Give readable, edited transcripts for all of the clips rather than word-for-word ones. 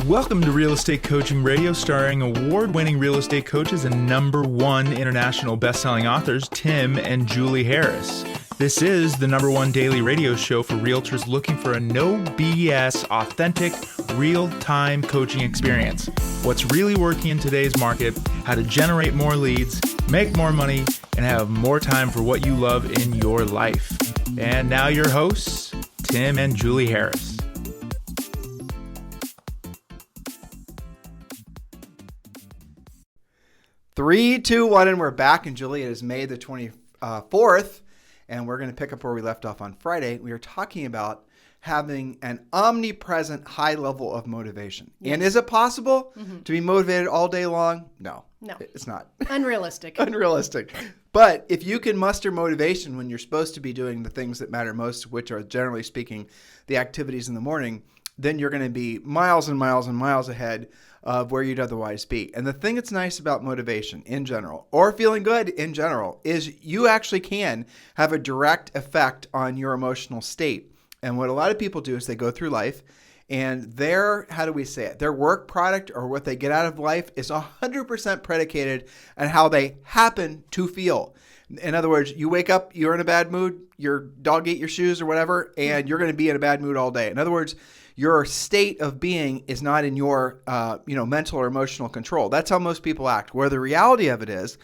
Welcome to Real Estate Coaching Radio, starring award-winning real estate coaches and #1 international best-selling authors, Tim and Julie Harris. This is the #1 daily radio show for realtors looking for a no BS, authentic, real-time coaching experience. What's really working in today's market, how to generate more leads, make more money, and have more time for what you love in your life. And now your hosts, Tim and Julie Harris. 3, 2, 1, and we're back. And Julie, it is May the 24th, and we're going to pick up where we left off on Friday. We are talking about having an omnipresent high level of motivation. Yes. And is it possible to be motivated all day long? No, it's not. Unrealistic. Unrealistic. But if you can muster motivation when you're supposed to be doing the things that matter most, which are generally speaking the activities in the morning, then you're going to be miles and miles and miles ahead of where you'd otherwise be. And the thing that's nice about motivation in general, or feeling good in general, is you actually can have a direct effect on your emotional state. And what a lot of people do is they go through life and their, how do we say it, their work product or what they get out of life is 100% predicated on how they happen to feel. In other words, you wake up, you're in a bad mood, your dog ate your shoes or whatever, and you're going to be in a bad mood all day. In other words, your state of being is not in your mental or emotional control. That's how most people act. Where the reality of it is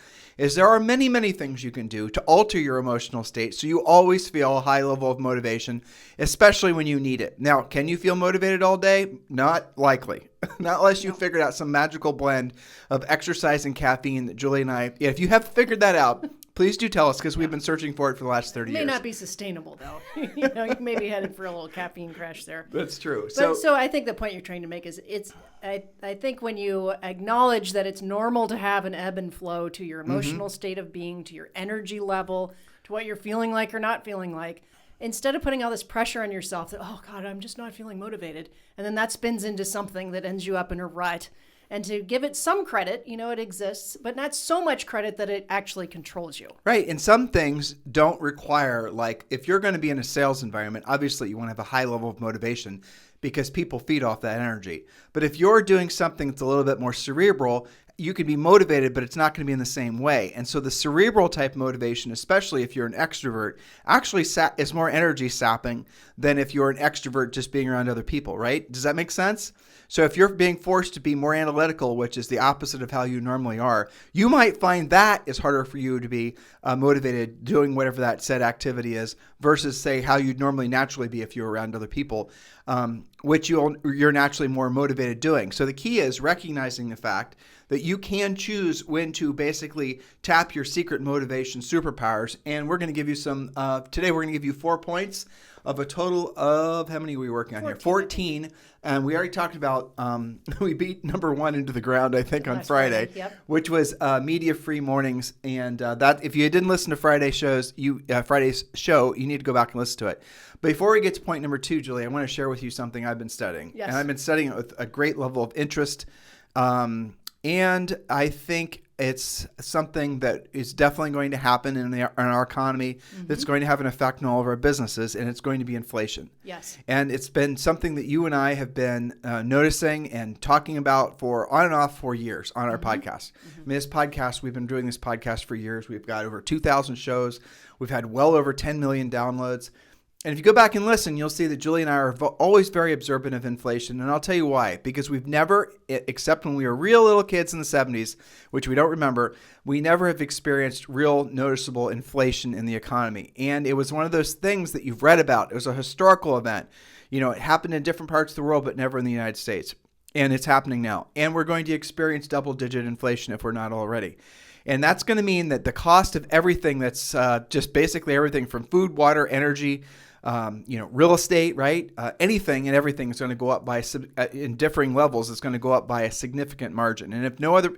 there are many, many things you can do to alter your emotional state so you always feel a high level of motivation, especially when you need it. Now, can you feel motivated all day? Not likely. Not unless you figured out some magical blend of exercise and caffeine that Julie and I, if you have figured that out, please do tell us, because we've been searching for it for the last 30 years. It may not be sustainable, though. You may be headed for a little caffeine crash there. That's true. So I think the point you're trying to make is I think when you acknowledge that it's normal to have an ebb and flow to your emotional state of being, to your energy level, to what you're feeling like or not feeling like, instead of putting all this pressure on yourself that, oh, God, I'm just not feeling motivated, and then that spins into something that ends you up in a rut. And to give it some credit, it exists, but not so much credit that it actually controls you. Right. And some things don't require, like if you're going to be in a sales environment, obviously you want to have a high level of motivation because people feed off that energy. But if you're doing something that's a little bit more cerebral, you can be motivated, but it's not going to be in the same way. And so the cerebral type motivation, especially if you're an extrovert, actually is more energy sapping than if you're an extrovert just being around other people, right? Does that make sense? So if you're being forced to be more analytical, which is the opposite of how you normally are, you might find that is harder for you to be motivated doing whatever that said activity is versus, say, how you'd normally naturally be if you were around other people, which you're naturally more motivated doing. So the key is recognizing the fact that you can choose when to basically tap your secret motivation superpowers. And we're going to give you today we're going to give you 4 points of a total of, how many are we working on 14. And we already talked about, we beat #1 into the ground, I think, on Friday, which was media-free mornings. And that, if you didn't listen to Friday's show, you need to go back and listen to it. Before we get to point number 2, Julie, I want to share with you something I've been studying. Yes. And I've been studying it with a great level of interest. And I think it's something that is definitely going to happen in our economy that's going to have an effect on all of our businesses, and it's going to be inflation. Yes. And it's been something that you and I have been noticing and talking about for on and off for years on our podcast. I mean, this podcast, we've been doing this podcast for years. We've got over 2,000 shows. We've had well over 10 million downloads. And if you go back and listen, you'll see that Julie and I are always very observant of inflation. And I'll tell you why. Because we've never, except when we were real little kids in the 70s, which we don't remember, we never have experienced real noticeable inflation in the economy. And it was one of those things that you've read about. It was a historical event. It happened in different parts of the world, but never in the United States. And it's happening now. And we're going to experience double-digit inflation if we're not already. And that's going to mean that the cost of everything that's just basically everything from food, water, energy, real estate, right? Anything and everything is going to go up by, in differing levels, it's going to go up by a significant margin. And if no other,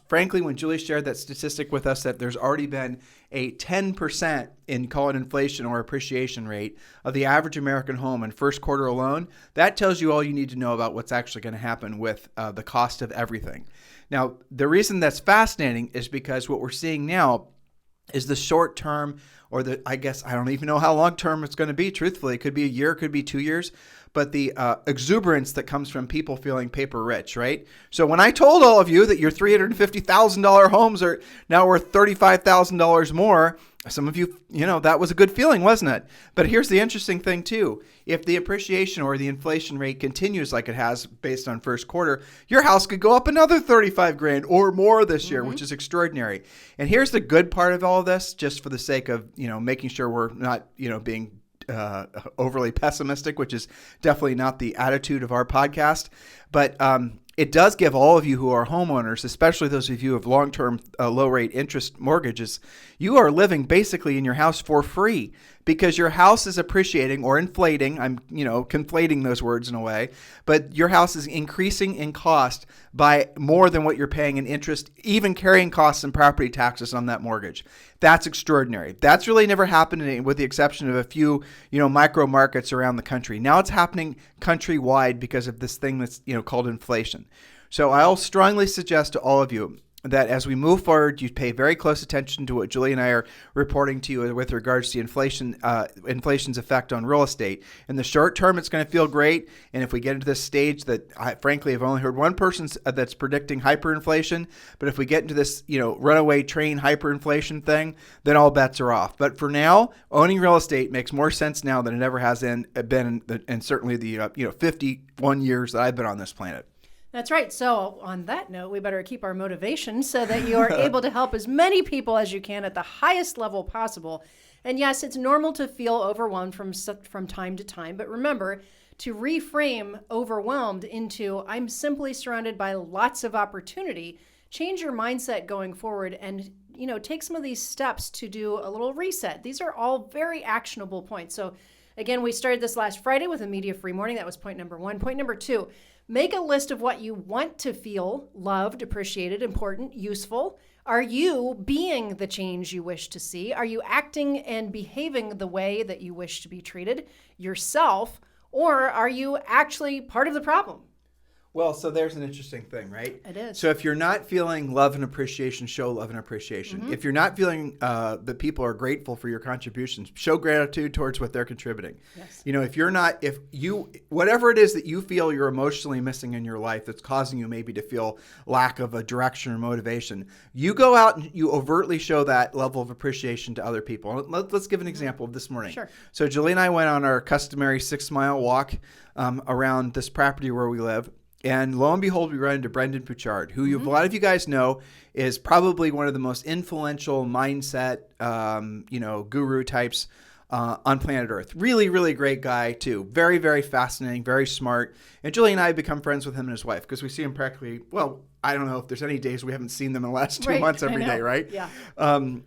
frankly, when Julie shared that statistic with us that there's already been a 10% in, call it inflation or appreciation rate of the average American home in first quarter alone, that tells you all you need to know about what's actually going to happen with the cost of everything. Now, the reason that's fascinating is because what we're seeing now is the short term, or I guess I don't even know how long term it's going to be, truthfully. It could be a year, it could be 2 years. but the exuberance that comes from people feeling paper rich, right? So when I told all of you that your $350,000 homes are now worth $35,000 more, some of you, that was a good feeling, wasn't it? But here's the interesting thing too. If the appreciation or the inflation rate continues like it has based on first quarter, your house could go up another 35 grand or more this year, which is extraordinary. And here's the good part of all of this, just for the sake of, making sure we're not, being overly pessimistic, which is definitely not the attitude of our podcast. But it does give all of you who are homeowners, especially those of you who have long-term low-rate interest mortgages, you are living basically in your house for free because your house is appreciating or inflating. I'm, conflating those words in a way, but your house is increasing in cost by more than what you're paying in interest, even carrying costs and property taxes on that mortgage. That's extraordinary. That's really never happened with the exception of a few, micro markets around the country. Now it's happening countrywide because of this thing that's, called inflation. So I'll strongly suggest to all of you that as we move forward, you pay very close attention to what Julie and I are reporting to you with regards to inflation's effect on real estate. In the short term, it's going to feel great. And if we get into this stage that I frankly have only heard one person that's predicting hyperinflation, but if we get into this, runaway train hyperinflation thing, then all bets are off. But for now, owning real estate makes more sense now than it ever has been in certainly the 51 years that I've been on this planet. That's right. So on that note, we better keep our motivation so that you are able to help as many people as you can at the highest level possible. And yes, it's normal to feel overwhelmed from time to time, but remember to reframe overwhelmed into I'm simply surrounded by lots of opportunity. Change your mindset going forward and take some of these steps to do a little reset. These are all very actionable points. So again, we started this last Friday with a media-free morning. That was point number 1. Point number 2, make a list of what you want to feel loved, appreciated, important, useful. Are you being the change you wish to see? Are you acting and behaving the way that you wish to be treated yourself? Or are you actually part of the problem? Well, so there's an interesting thing, right? It is. So if you're not feeling love and appreciation, show love and appreciation. Mm-hmm. If you're not feeling that people are grateful for your contributions, show gratitude towards what they're contributing. Yes. Whatever it is that you feel you're emotionally missing in your life that's causing you maybe to feel lack of a direction or motivation, you go out and you overtly show that level of appreciation to other people. Let's give an example of this morning. Sure. So Julie and I went on our customary 6-mile walk around this property where we live. And lo and behold, we run into Brendan Pouchard, who a lot of you guys know is probably one of the most influential mindset, guru types on planet Earth. Really, really great guy too. Very, very fascinating, very smart. And Julie and I have become friends with him and his wife because we see him practically, I don't know if there's any days we haven't seen them in the last 2 months every day, right? Yeah.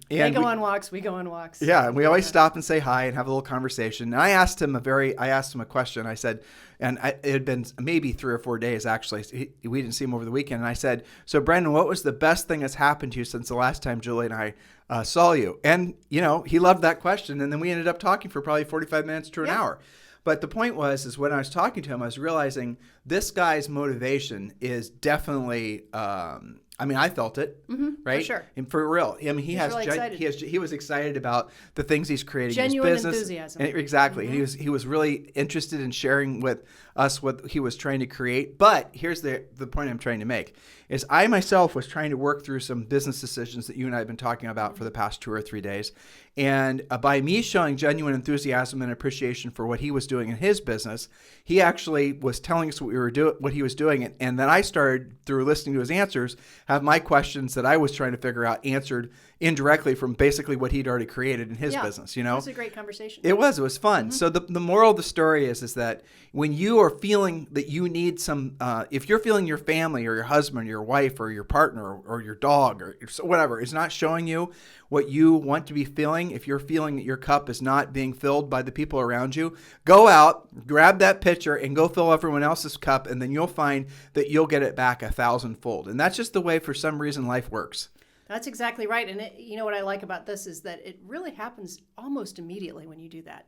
They go on walks, we go on walks. Yeah, and we always stop and say hi and have a little conversation. And I asked him a question. I said, it had been maybe 3 or 4 days actually. We didn't see him over the weekend. And I said, so Brendan, what was the best thing that's happened to you since the last time Julie and I saw you? And, he loved that question. And then we ended up talking for probably 45 minutes to an hour. But the point is when I was talking to him, I was realizing this guy's motivation is definitely, I felt it, right? For sure. And for real. He was excited about the things he's creating in his business. Genuine enthusiasm. Exactly. Mm-hmm. And he was really interested in sharing with us what he was trying to create. But here's the point I'm trying to make is I myself was trying to work through some business decisions that you and I have been talking about for the past 2 or 3 days. And by me showing genuine enthusiasm and appreciation for what he was doing in his business, he actually was telling us what he was doing. And then I started, through listening to his answers, have my questions that I was trying to figure out answered indirectly from basically what he'd already created in his business. It was a great conversation. It was fun. Mm-hmm. So the moral of the story is that when you are feeling that you need some, if you're feeling your family or your husband or your wife or your partner or your dog or whatever is not showing you what you want to be feeling, if you're feeling that your cup is not being filled by the people around you, go out, grab that pitcher and go fill everyone else's cup, and then you'll find that you'll get it back 1,000-fold. And that's just the way, for some reason, life works. That's exactly right. And what I like about this is that it really happens almost immediately when you do that.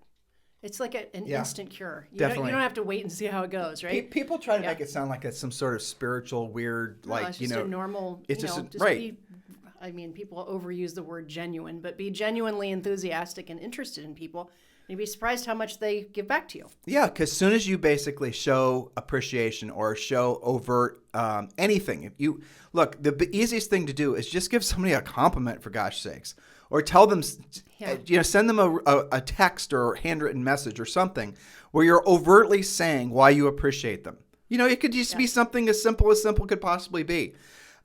It's like an instant cure. You don't have to wait and see how it goes, right? People try to make it sound like it's some sort of spiritual, weird, it's just a normal, right. People overuse the word genuine, but be genuinely enthusiastic and interested in people. You'd be surprised how much they give back to you. Yeah, because as soon as you basically show appreciation or show overt anything, if you look, the easiest thing to do is just give somebody a compliment, for gosh sakes, or tell them, send them a text or handwritten message or something where you're overtly saying why you appreciate them. It could just be something as simple could possibly be.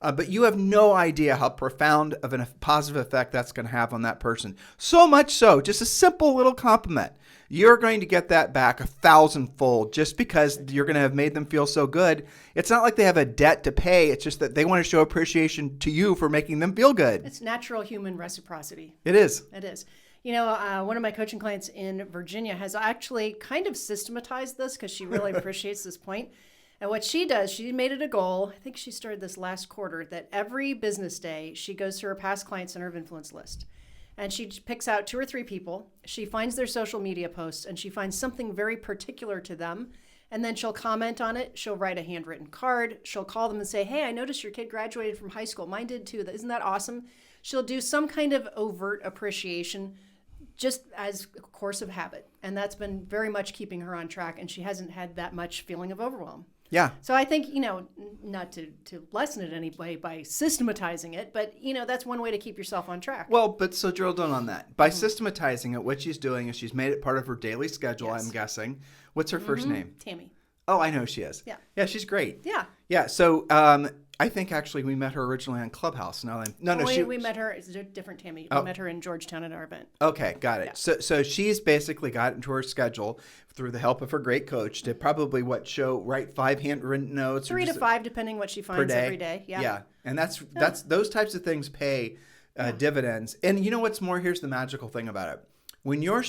But you have no idea how profound of a positive effect that's going to have on that person. So much so, just a simple little compliment. You're going to get that back 1,000-fold just because you're going to have made them feel so good. It's not like they have a debt to pay. It's just that they want to show appreciation to you for making them feel good. It's natural human reciprocity. It is. It is. One of my coaching clients in Virginia has actually kind of systematized this because she really appreciates this point. And what she does, she made it a goal, I think she started this last quarter, that every business day she goes through her past client center of influence list. And she picks out 2 or 3 people. She finds their social media posts and she finds something very particular to them. And then she'll comment on it. She'll write a handwritten card. She'll call them and say, hey, I noticed your kid graduated from high school. Mine did too. Isn't that awesome? She'll do some kind of overt appreciation just as a course of habit. And that's been very much keeping her on track. And she hasn't had that much feeling of overwhelm. Yeah. So I think, not to lessen it any way by systematizing it, but, that's one way to keep yourself on track. Well, but so drill down on that. By systematizing it, what she's doing is she's made it part of her daily schedule, Yes. I'm guessing. What's her first name? Tammy. Oh, I know who she is. Yeah. Yeah, she's great. Yeah. Yeah, so I think actually we met her originally on Clubhouse. We met her, it's a different Tammy. We met her in Georgetown at our event. Okay, got it. Yeah. So she's basically got into her schedule through the help of her great coach to probably write 5 handwritten notes. 3 to 5, depending what she finds every day. Yeah. Yeah, and that's those types of things pay dividends. And you know what's more? Here's the magical thing about it. When you're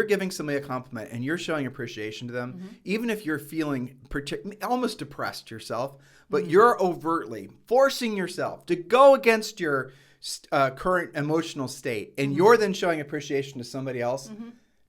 giving somebody a compliment and you're showing appreciation to them, even if you're feeling almost depressed yourself, but you're overtly forcing yourself to go against your current emotional state, and you're then showing appreciation to somebody else,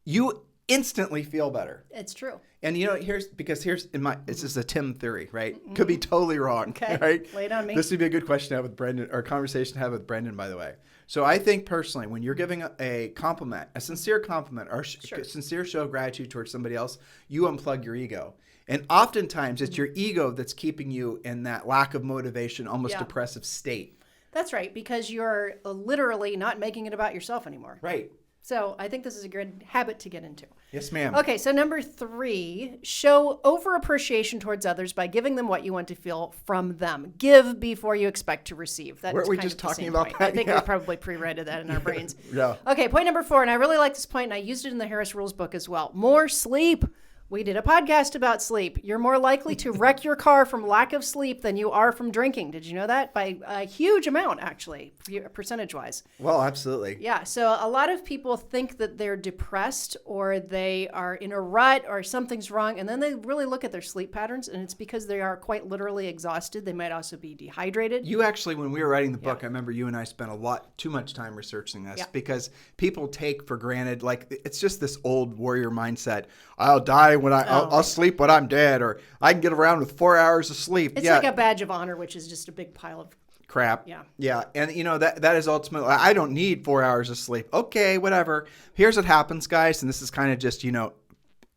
you instantly feel better. It's true. And here's this is a Tim theory, right? Could be totally wrong. Okay. Right? Lay it on me. This would be a good question to have with Brendan, or conversation to have with Brendan, by the way. So I think personally, when you're giving a compliment, a sincere compliment, or sincere show of gratitude towards somebody else, you unplug your ego. And oftentimes it's your ego that's keeping you in that lack of motivation, almost depressive state. That's right, because you're literally not making it about yourself anymore. Right. So I think this is a good habit to get into. Yes, ma'am. Okay, so number 3, show over appreciation towards others by giving them what you want to feel from them. Give before you expect to receive. That's Weren't we kind just of the talking same about point. that? I think Yeah. we probably pre-read that in our brains. Yeah. Okay, point number 4, and I really like this point, and I used it in the Harris Rules book as well. More sleep. We did a podcast about sleep. You're more likely to wreck your car from lack of sleep than you are from drinking. Did you know that? By a huge amount, actually, percentage-wise. Well, absolutely. Yeah, so a lot of people think that they're depressed or they are in a rut or something's wrong, and then they really look at their sleep patterns, and it's because they are quite literally exhausted. They might also be dehydrated. You actually, when we were writing the book, I remember you and I spent too much time researching this because people take for granted, like, it's just this old warrior mindset. I'll die when I'll sleep when I'm dead, or I can get around with 4 hours of sleep. It's like a badge of honor, which is just a big pile of crap. Yeah. And that is ultimately, I don't need 4 hours of sleep. Okay, whatever. Here's what happens, guys. And this is kind of just,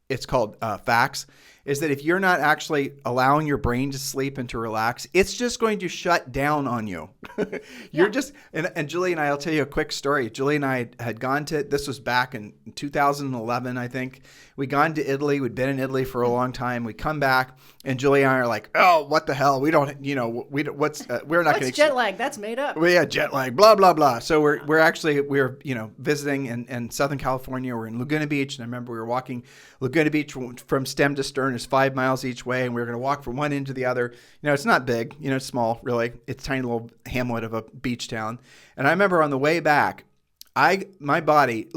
it's called facts, is that if you're not actually allowing your brain to sleep and to relax, it's just going to shut down on you. And Julie and I'll tell you a quick story. Julie and I had gone to, this was back in 2011, I think. We'd gone to Italy. We'd been in Italy for a long time. We come back, and Julie and I are like, oh, what the hell? We don't, we're not going to. What's jet lag? That's made up. Well, yeah, jet lag, blah, blah, blah. So we're visiting in Southern California. We're in Laguna Beach, and I remember we were walking Laguna Beach from stem to stern is 5 miles each way, and we were going to walk from one end to the other. It's not big, it's small, really. It's a tiny little hamlet of a beach town. And I remember on the way back, my body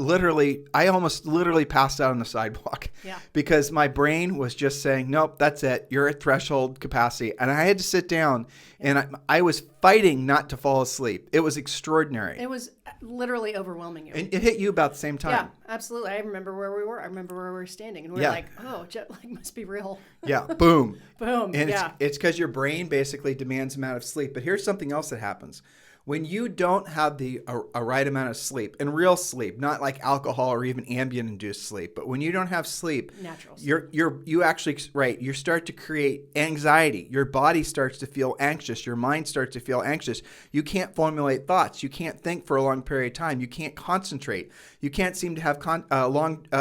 I almost literally passed out on the sidewalk because my brain was just saying, nope, that's it. You're at threshold capacity. And I had to sit down, and I was fighting not to fall asleep. It was extraordinary. It was literally overwhelming you. And it hit you about the same time. Yeah, absolutely. I remember where we were. I remember where we were standing, and we were like, oh, jet lag must be real. Yeah, boom. Boom. And it's because your brain basically demands amount of sleep. But here's something else that happens. When you don't have a right amount of sleep, and real sleep, not like alcohol or even ambient induced sleep, but when you don't have sleep, natural sleep. you start to create anxiety. Your body starts to feel anxious. Your mind starts to feel anxious. You can't formulate thoughts. You can't think for a long period of time. You can't concentrate. You can't seem to have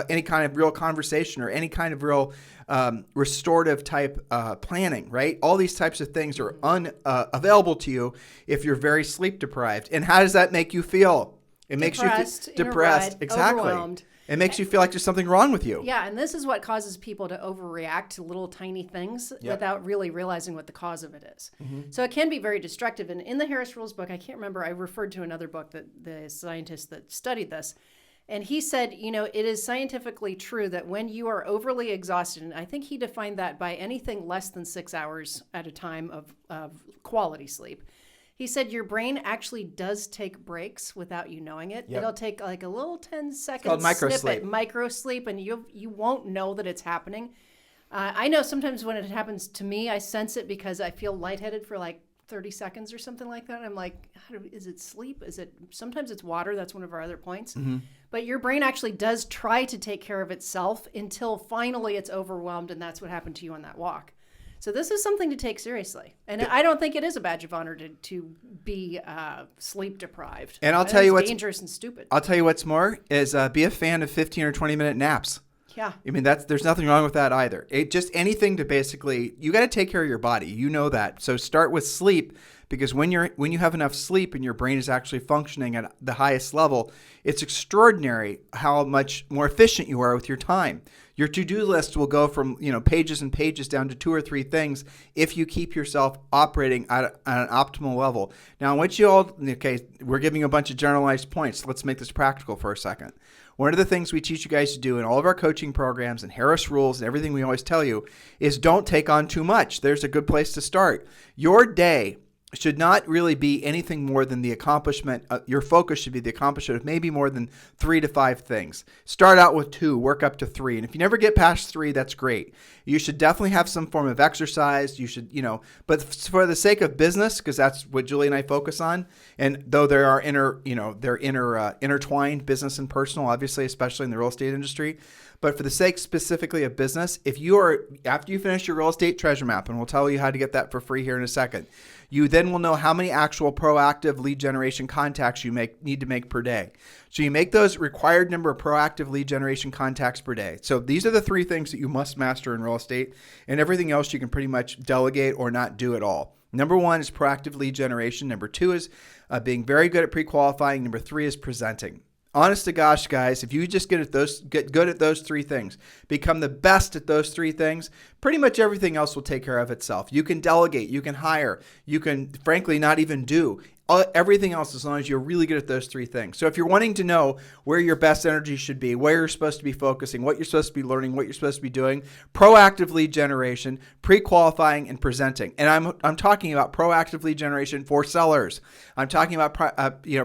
any kind of real conversation or any kind of real restorative type planning, right? All these types of things are unavailable to you if you're very sleep deprived. And how does that make you feel? It makes you depressed, exactly. Overwhelmed. It makes you feel like there's something wrong with you. Yeah, and this is what causes people to overreact to little tiny things without really realizing what the cause of it is. So it can be very destructive. And in the Harris Rules book, I can't remember, I referred to another book that the scientist that studied this. And he said, it is scientifically true that when you are overly exhausted, and I think he defined that by anything less than 6 hours at a time of quality sleep. He said your brain actually does take breaks without you knowing it. It'll take like a little 10-second snippet, micro sleep, and you won't know that it's happening. I know sometimes when it happens to me, I sense it because I feel lightheaded for like 30 seconds or something like that. I'm like, is it sleep? Sometimes it's water. That's one of our other points. But your brain actually does try to take care of itself until finally it's overwhelmed, and that's what happened to you on that walk. So this is something to take seriously. And I don't think it is a badge of honor to be sleep deprived. And I'll tell you what's dangerous and stupid. I'll tell you what's more is be a fan of 15 or 20-minute naps. Yeah. I mean, there's nothing wrong with that either. Just anything to basically, you got to take care of your body. You know that. So start with sleep, because when you have enough sleep and your brain is actually functioning at the highest level, it's extraordinary how much more efficient you are with your time. Your to-do list will go from pages and pages down to 2 or 3 things if you keep yourself operating at an optimal level. Now, we're giving you a bunch of generalized points. Let's make this practical for a second. One of the things we teach you guys to do in all of our coaching programs and Harris Rules and everything we always tell you is don't take on too much. There's a good place to start. Your day should not really be anything more than the accomplishment. Your focus should be the accomplishment of maybe more than 3 to 5 things. Start out with 2, work up to 3. And if you never get past 3, that's great. You should definitely have some form of exercise. You should, but for the sake of business, because that's what Julie and I focus on. And though there are intertwined, business and personal, obviously, especially in the real estate industry. But for the sake specifically of business, after you finish your real estate treasure map, and we'll tell you how to get that for free here in a second, you then will know how many actual proactive lead generation contacts you need to make per day. So you make those required number of proactive lead generation contacts per day. So these are the 3 things that you must master in real estate, and everything else you can pretty much delegate or not do at all. Number 1 is proactive lead generation. Number 2 is being very good at pre-qualifying. Number 3 is presenting. Honest to gosh, guys, if you just get good at those 3 things, become the best at those 3 things, pretty much everything else will take care of itself. You can delegate, you can hire, you can frankly not even do everything else as long as you're really good at those 3 things. So if you're wanting to know where your best energy should be, where you're supposed to be focusing, what you're supposed to be learning, what you're supposed to be doing, proactive lead generation, pre-qualifying, and presenting. And I'm talking about proactive lead generation for sellers. I'm talking about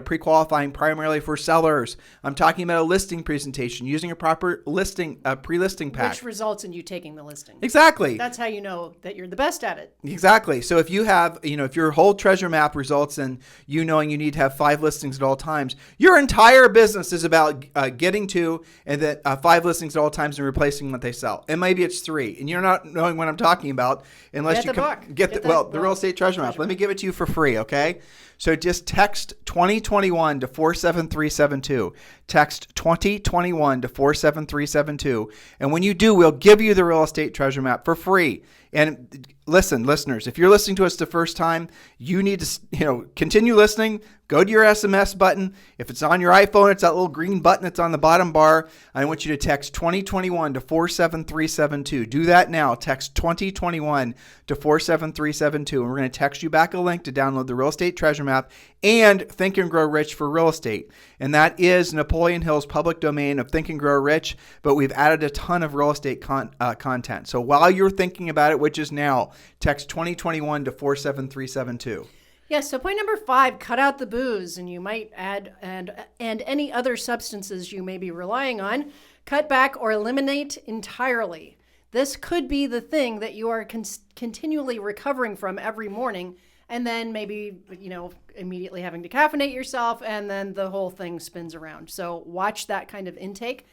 pre-qualifying primarily for sellers. I'm talking about a listing presentation, using a proper pre-listing pack. Which results in you taking the listing. Exactly. That's how you know that you're the best at it. Exactly. So if you have, if your whole treasure map results in you knowing you need to have 5 listings at all times, your entire business is about getting to and that 5 listings at all times and replacing what they sell. And maybe it's 3, and you're not knowing what I'm talking about unless get the real estate treasure map. Let me give it to you for free, okay? So just text 2021 to 47372. Text 2021 to 47372. And when you do, we'll give you the real estate treasure map for free. And listen, listeners, if you're listening to us the first time, you need to, continue listening. Go to your SMS button. If it's on your iPhone, it's that little green button that's on the bottom bar. I want you to text 2021 to 47372. Do that now. Text 2021 to 47372. And we're going to text you back a link to download the Real Estate Treasure Map and Think and Grow Rich for Real Estate. And that is Napoleon Hill's public domain of Think and Grow Rich, but we've added a ton of real estate content. So while you're thinking about it, which is now, text 2021 to 47372. Yes, so point number 5, cut out the booze, and you might add and any other substances you may be relying on. Cut back or eliminate entirely. This could be the thing that you are continually recovering from every morning and then maybe, immediately having to caffeinate yourself, and then the whole thing spins around. So watch that kind of intake.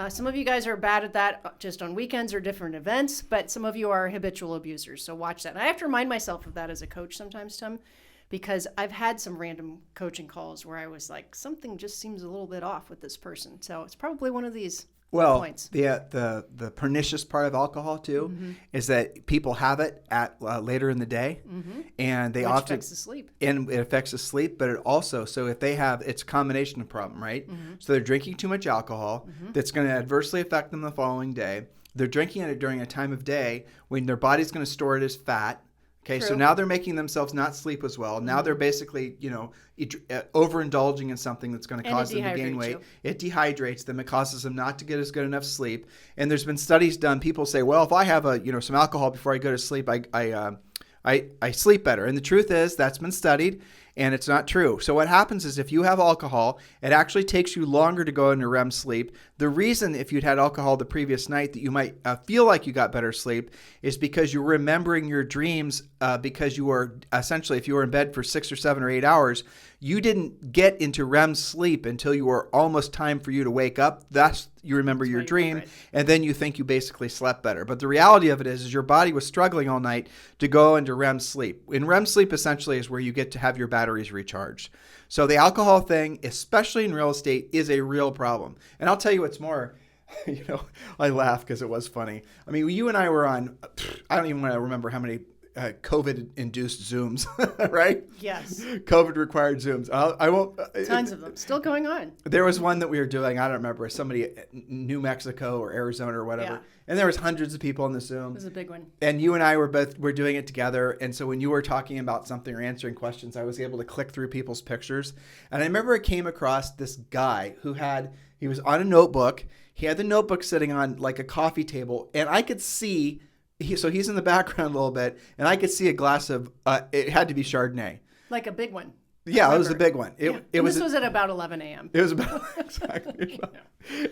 Some of you guys are bad at that just on weekends or different events, but some of you are habitual abusers. So watch that. And I have to remind myself of that as a coach sometimes, Tim, because I've had some random coaching calls where I was like, something just seems a little bit off with this person. So it's probably one of these points. The pernicious part of alcohol too is that people have it at later in the day, and they often affects the sleep. And it affects the sleep, but it also, so if they have, it's a combination of problem, right? So they're drinking too much alcohol that's going to adversely affect them the following day. They're drinking it during a time of day when their body's going to store it as fat. Okay, True. so now they're making themselves not sleep as well. Now they're basically, overindulging in something that's going to cause them to gain weight. It dehydrates them. It causes them not to get as good enough sleep. And there's been studies done. People say, well, if I have some alcohol before I go to sleep, I sleep better. And the truth is that's been studied, and it's not true. So what happens is if you have alcohol, it actually takes you longer to go into REM sleep. The reason if you'd had alcohol the previous night that you might feel like you got better sleep is because you're remembering your dreams because you were essentially, if you were in bed for 6 or 7 or 8 hours, you didn't get into REM sleep until you were almost time for you to wake up. You remember your dream, and then you think you basically slept better. But the reality of it is your body was struggling all night to go into REM sleep. In REM sleep essentially is where you get to have your batteries recharged. So the alcohol thing, especially in real estate, is a real problem. And I'll tell you what's more, I laugh because it was funny. I mean, you and I were on, I don't even want to remember how many COVID-induced Zooms, right? Yes. COVID-required Zooms. I won't. Tons of them. Still going on. There was one that we were doing, I don't remember, somebody in New Mexico or Arizona or whatever. Yeah. And there was hundreds of people in the Zoom. It was a big one. And you and I were doing it together. And so when you were talking about something or answering questions, I was able to click through people's pictures. And I remember I came across this guy he was on a notebook. He had the notebook sitting on like a coffee table. And I could see... So he's in the background a little bit, and I could see a glass of, it had to be Chardonnay. Like a big one. Yeah, it was a big one. This was at about 11 a.m. It was about, exactly.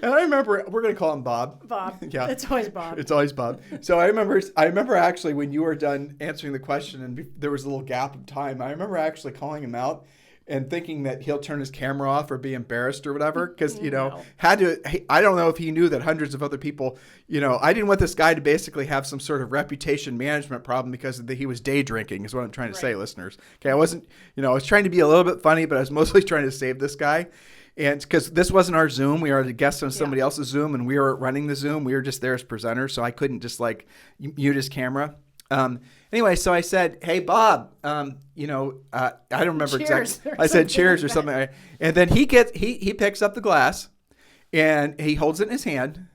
And I remember, we're going to call him Bob. Bob. Yeah. It's always Bob. It's always Bob. So I remember actually when you were done answering the question and there was a little gap of time, I remember actually calling him out and thinking that he'll turn his camera off or be embarrassed or whatever. Because, I don't know if he knew that hundreds of other people, I didn't want this guy to basically have some sort of reputation management problem because he was day drinking is what I'm trying to say, listeners. Okay, I wasn't, I was trying to be a little bit funny, but I was mostly trying to save this guy. And because this wasn't our Zoom, we were a guest on somebody else's Zoom and we were running the Zoom. We were just there as presenters. So I couldn't just mute his camera. Anyway, so I said, "Hey, Bob, I don't remember exactly. I said cheers or something." And then he picks up the glass and he holds it in his hand.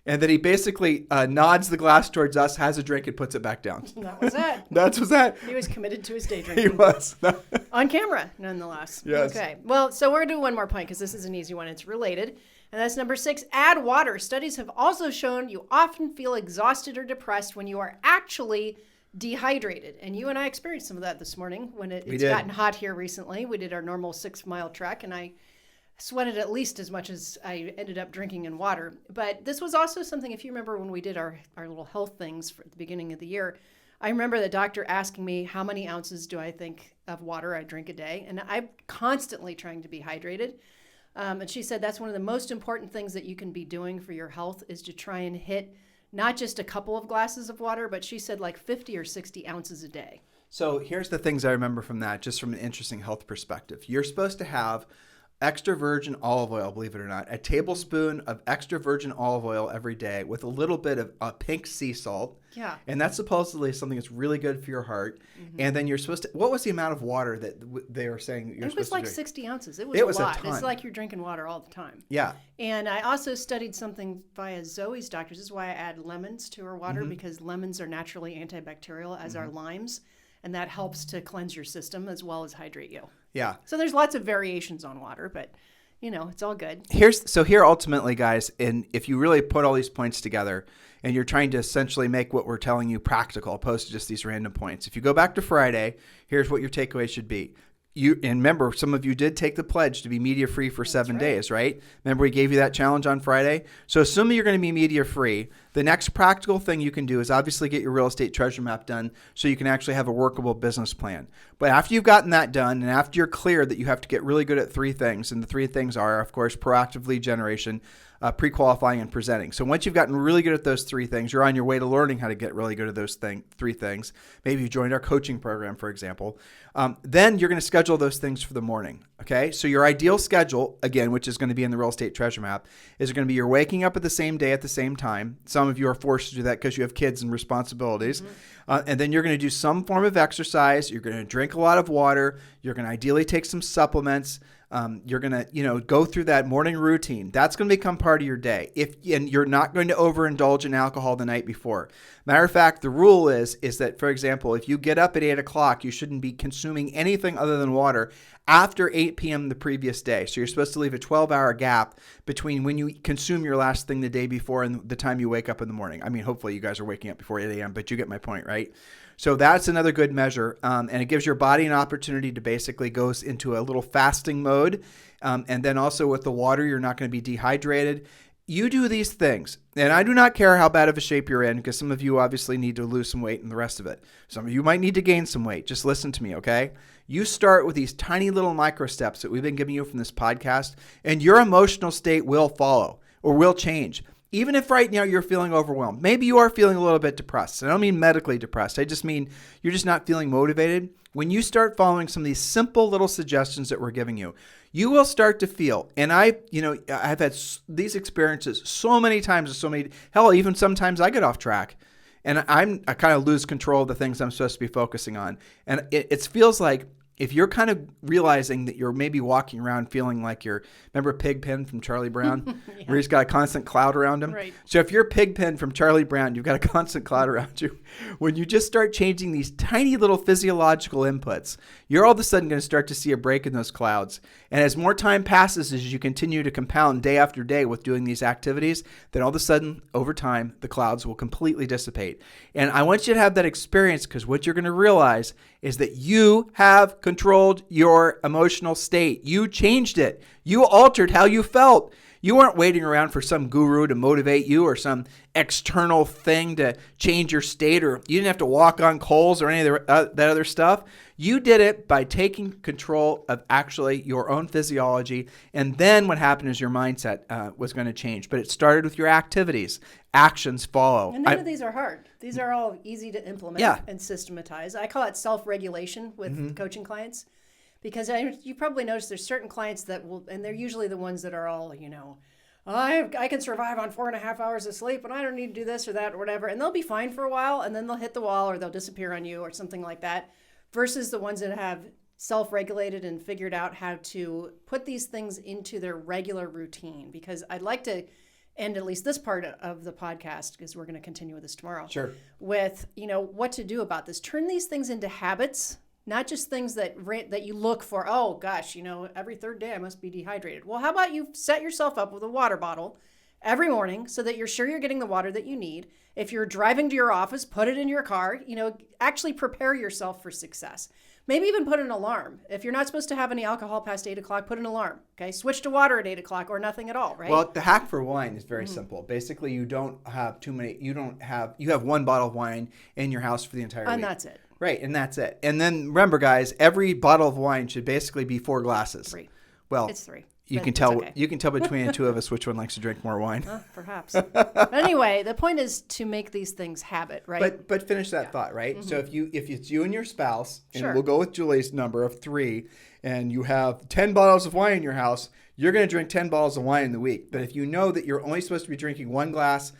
And then he basically nods the glass towards us, has a drink, and puts it back down. That was it. That was that. He was committed to his day drinking. He was. On camera, nonetheless. Yes. Okay. Well, so we're going to do one more point because this is an easy one. It's related. And that's number 6, add water. Studies have also shown you often feel exhausted or depressed when you are actually dehydrated. And you and I experienced some of that this morning when it's gotten hot here recently. We did our normal 6-mile trek, and I sweated at least as much as I ended up drinking in water. But this was also something, if you remember when we did our little health things at the beginning of the year, I remember the doctor asking me how many ounces do I think of water I drink a day. And I'm constantly trying to be hydrated. And she said that's one of the most important things that you can be doing for your health is to try and hit not just a couple of glasses of water, but she said like 50 or 60 ounces a day. So here's the things I remember from that, just from an interesting health perspective. You're supposed to have extra virgin olive oil, believe it or not, a tablespoon of extra virgin olive oil every day with a little bit of pink sea salt. Yeah. And that's supposedly something that's really good for your heart. Mm-hmm. And then you're supposed to, what was the amount of water that they were saying you're supposed to drink? It was like 60 ounces. It was a lot. It's like you're drinking water all the time. Yeah. And I also studied something via Zoe's doctors. This is why I add lemons to her water, because lemons are naturally antibacterial, as are limes. And that helps to cleanse your system as well as hydrate you. Yeah. So there's lots of variations on water, but it's all good. Here ultimately, guys, and if you really put all these points together and you're trying to essentially make what we're telling you practical, opposed to just these random points. If you go back to Friday, here's what your takeaway should be. And remember, some of you did take the pledge to be media-free for 7 days, right? Remember we gave you that challenge on Friday? So assuming you're going to be media-free, The next practical thing you can do is obviously get your real estate treasure map done so you can actually have a workable business plan. But after you've gotten that done and after you're clear that you have to get really good at 3 things, and the 3 things are, of course, proactive lead generation, pre-qualifying, and presenting. So once you've gotten really good at those 3 things, you're on your way to learning how to get really good at those 3 things. Maybe you joined our coaching program, for example. Then you're going to schedule those things for the morning. Okay, so your ideal schedule, again, which is going to be in the real estate treasure map, is going to be you're waking up at the same day at the same time. Some of you are forced to do that because you have kids and responsibilities. And then you're going to do some form of exercise. You're going to drink a lot of water. You're going to ideally take some supplements. You're going to, go through that morning routine. That's going to become part of your day. And you're not going to overindulge in alcohol the night before. Matter of fact, the rule is that, for example, if you get up at 8 o'clock, you shouldn't be consuming anything other than water after 8 p.m. the previous day. So you're supposed to leave a 12-hour gap between when you consume your last thing the day before and the time you wake up in the morning. I mean, hopefully you guys are waking up before 8 a.m., but you get my point, right? So that's another good measure, and it gives your body an opportunity to basically go into a little fasting mode, and then also with the water, you're not going to be dehydrated. You do these things, and I do not care how bad of a shape you're in, because some of you obviously need to lose some weight and the rest of it. Some of you might need to gain some weight. Just listen to me, okay? You start with these tiny little micro steps that we've been giving you from this podcast, and your emotional state will follow or will change. Even if right now you're feeling overwhelmed, maybe you are feeling a little bit depressed. I don't mean medically depressed. I just mean you're just not feeling motivated. When you start following some of these simple little suggestions that we're giving you, you will start to feel, and I've had these experiences so many times, hell, even sometimes I get off track and I kind of lose control of the things I'm supposed to be focusing on. And it feels like if you're kind of realizing that you're maybe walking around feeling like remember Pigpen from Charlie Brown, Yeah. where he's got a constant cloud around him? Right. So if you're Pigpen from Charlie Brown, you've got a constant cloud around you. When you just start changing these tiny little physiological inputs, you're all of a sudden going to start to see a break in those clouds. And as more time passes, as you continue to compound day after day with doing these activities, then all of a sudden, over time, the clouds will completely dissipate. And I want you to have that experience, because what you're going to realize is that you have controlled your emotional state. You changed it. You altered how you felt. You weren't waiting around for some guru to motivate you or some external thing to change your state, or you didn't have to walk on coals or any of that other stuff. You did it by taking control of actually your own physiology. And then what happened is your mindset was going to change. But it started with your activities. Actions follow. And none of these are hard. These are all easy to implement and systematize. I call it self-regulation with coaching clients, because you probably noticed there's certain clients that will, and they're usually the ones that are all, I can survive on 4.5 hours of sleep and I don't need to do this or that or whatever. And they'll be fine for a while, and then they'll hit the wall or they'll disappear on you or something like that, versus the ones that have self-regulated and figured out how to put these things into their regular routine. Because I'd like to end at least this part of the podcast, because we're going to continue with this tomorrow. Sure. With, what to do about this. Turn these things into habits, not just things that you look for. Oh gosh, every third day I must be dehydrated. Well, how about you set yourself up with a water bottle every morning so that you're sure you're getting the water that you need. If you're driving to your office, put it in your car, actually prepare yourself for success. Maybe even put an alarm. If you're not supposed to have any alcohol past 8 o'clock, put an alarm. Okay, switch to water at 8 o'clock or nothing at all, right? Well, the hack for wine is very simple. Basically, you have one bottle of wine in your house for the entire week. And that's it. Right, and that's it. And then remember, guys, every bottle of wine should basically be 4 glasses. 3. Well, it's 3. You can it's tell. okay. You can tell between the two of us which one likes to drink more wine. Perhaps. But anyway, the point is to make these things habit, right? But finish that thought, right? So if it's you and your spouse, and Sure. we'll go with Julie's number of 3, and you have 10 bottles of wine in your house, you're going to drink 10 bottles of wine in the week. But if you know that you're only supposed to be drinking 1 glass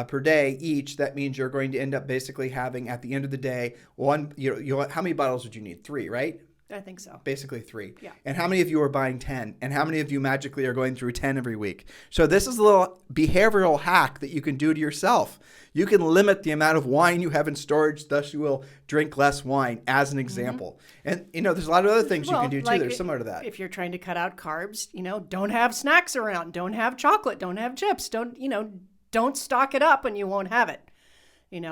per day each, that means you're going to end up basically having, at the end of the day, how many bottles would you need? 3, right? I think so. Basically 3. Yeah. And how many of you are buying 10? And how many of you magically are going through 10 every week? So this is a little behavioral hack that you can do to yourself. You can limit the amount of wine you have in storage, thus you will drink less wine, as an example. And, there's a lot of other things you can do too that are similar to that. If you're trying to cut out carbs, don't have snacks around. Don't have chocolate. Don't have chips. Don't stock it up and you won't have it.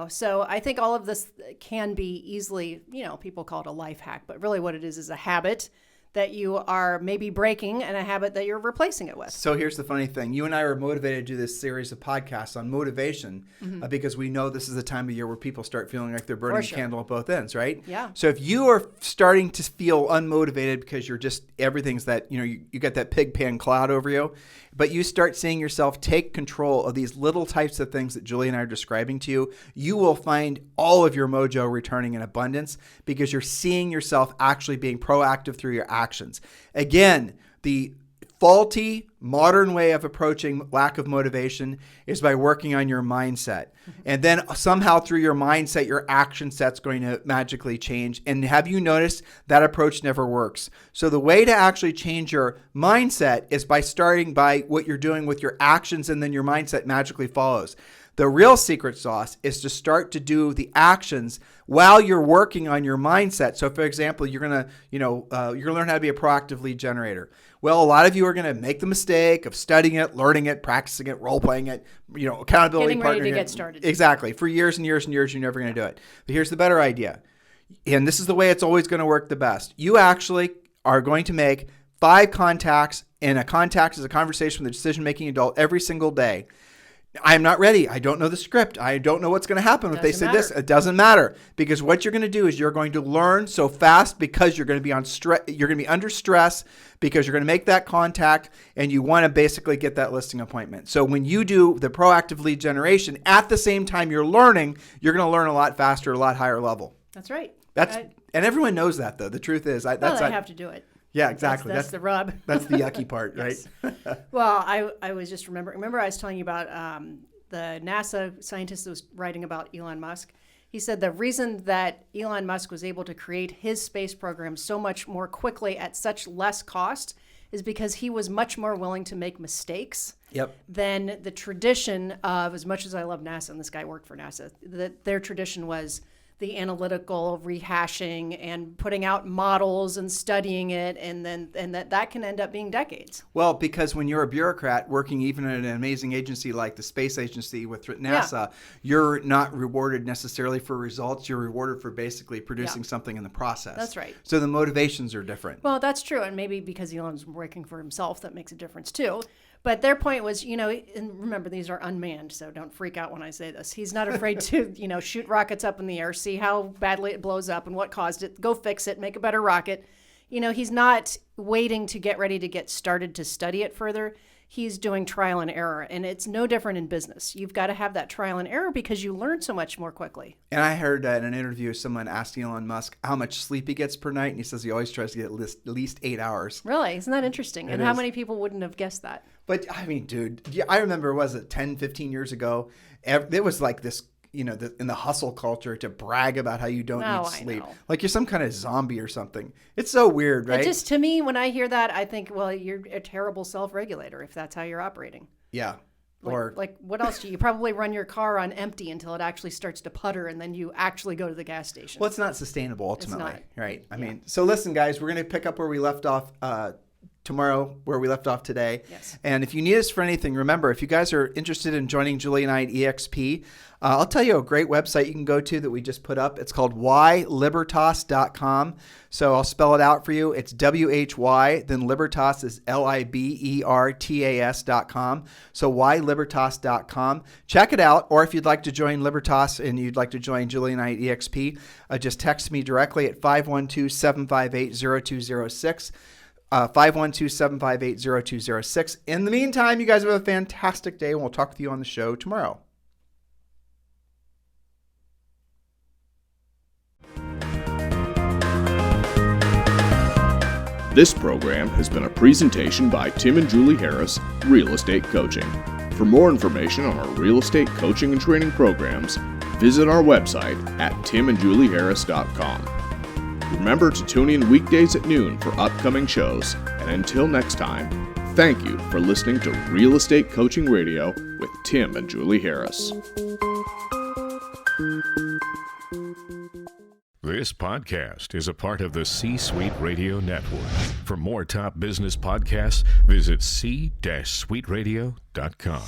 So I think all of this can be easily, people call it a life hack, but really what it is a habit that you are maybe breaking and a habit that you're replacing it with. So here's the funny thing. You and I are motivated to do this series of podcasts on motivation because we know this is the time of year where people start feeling like they're burning a candle at both ends, right? Yeah. So if you are starting to feel unmotivated because you're just, everything's that, you got that pig pen cloud over you, but you start seeing yourself take control of these little types of things that Julie and I are describing to you, you will find all of your mojo returning in abundance because you're seeing yourself actually being proactive through your actions. Again, the faulty modern way of approaching lack of motivation is by working on your mindset. And then somehow through your mindset, your action set's going to magically change. And have you noticed that approach never works? So the way to actually change your mindset is by starting by what you're doing with your actions, and then your mindset magically follows. The real secret sauce is to start to do the actions while you're working on your mindset. So, for example, you're gonna learn how to be a proactive lead generator. Well, a lot of you are gonna make the mistake of studying it, learning it, practicing it, role playing it. Accountability Getting partner. ready to get started. Exactly. For years and years and years, you're never gonna do it. But here's the better idea, and this is the way it's always gonna work the best. You actually are going to make 5 contacts, and a contact is a conversation with a decision-making adult every single day. I'm not ready. I don't know the script. I don't know what's going to happen if they say this. It doesn't matter, because what you're going to do is you're going to learn so fast because you're going to be you're going to be under stress because you're going to make that contact and you want to basically get that listing appointment. So when you do the proactive lead generation at the same time you're learning, you're going to learn a lot faster, a lot higher level. That's right. And everyone knows that though. The truth is, I have to do it. Yeah, exactly. That's the rub. That's the yucky part, right? Well, I was just remember I was telling you about the NASA scientist that was writing about Elon Musk. He said the reason that Elon Musk was able to create his space program so much more quickly at such less cost is because he was much more willing to make mistakes than the tradition of, as much as I love NASA, and this guy worked for NASA, their tradition was the analytical rehashing and putting out models and studying it, and that can end up being decades. Well, because when you're a bureaucrat working even in an amazing agency like the space agency with NASA, you're not rewarded necessarily for results. You're rewarded for basically producing something in the process. That's right. So the motivations are different. Well, that's true. And maybe because Elon's working for himself, that makes a difference too. But their point was, and remember, these are unmanned, so don't freak out when I say this. He's not afraid to, shoot rockets up in the air, see how badly it blows up and what caused it, go fix it, make a better rocket. He's not waiting to get ready to get started to study it further. He's doing trial and error, and it's no different in business. You've got to have that trial and error because you learn so much more quickly. And I heard in an interview, someone asked Elon Musk how much sleep he gets per night, and he says he always tries to get at least 8 hours. Really? Isn't that interesting? And how many people wouldn't have guessed that? But, I mean, dude, I remember, was it 10, 15 years ago? It was like this, in the hustle culture to brag about how you don't need sleep. Like you're some kind of zombie or something. It's so weird, right? Just to me, when I hear that, I think, well, you're a terrible self-regulator if that's how you're operating. Yeah. Like what else do you probably run your car on empty until it actually starts to putter and then you actually go to the gas station. Well, it's not sustainable ultimately, it's not. Right? I mean, so listen, guys, we're going to pick up where we left off tomorrow, where we left off today. Yes. And if you need us for anything, remember, if you guys are interested in joining Julie and I at EXP, I'll tell you a great website you can go to that we just put up. It's called whylibertas.com. So I'll spell it out for you. It's WHY, then Libertas is LIBERTAS.com. So whylibertas.com. Check it out. Or if you'd like to join Libertas and you'd like to join Julie and I at EXP, just text me directly at 512-758-0206. 512-758-0206. In the meantime, you guys have a fantastic day, and we'll talk with you on the show tomorrow. This program has been a presentation by Tim and Julie Harris, Real Estate Coaching. For more information on our real estate coaching and training programs, visit our website at timandjulieharris.com. Remember to tune in weekdays at noon for upcoming shows. And until next time, thank you for listening to Real Estate Coaching Radio with Tim and Julie Harris. This podcast is a part of the C-Suite Radio Network. For more top business podcasts, visit c-suiteradio.com.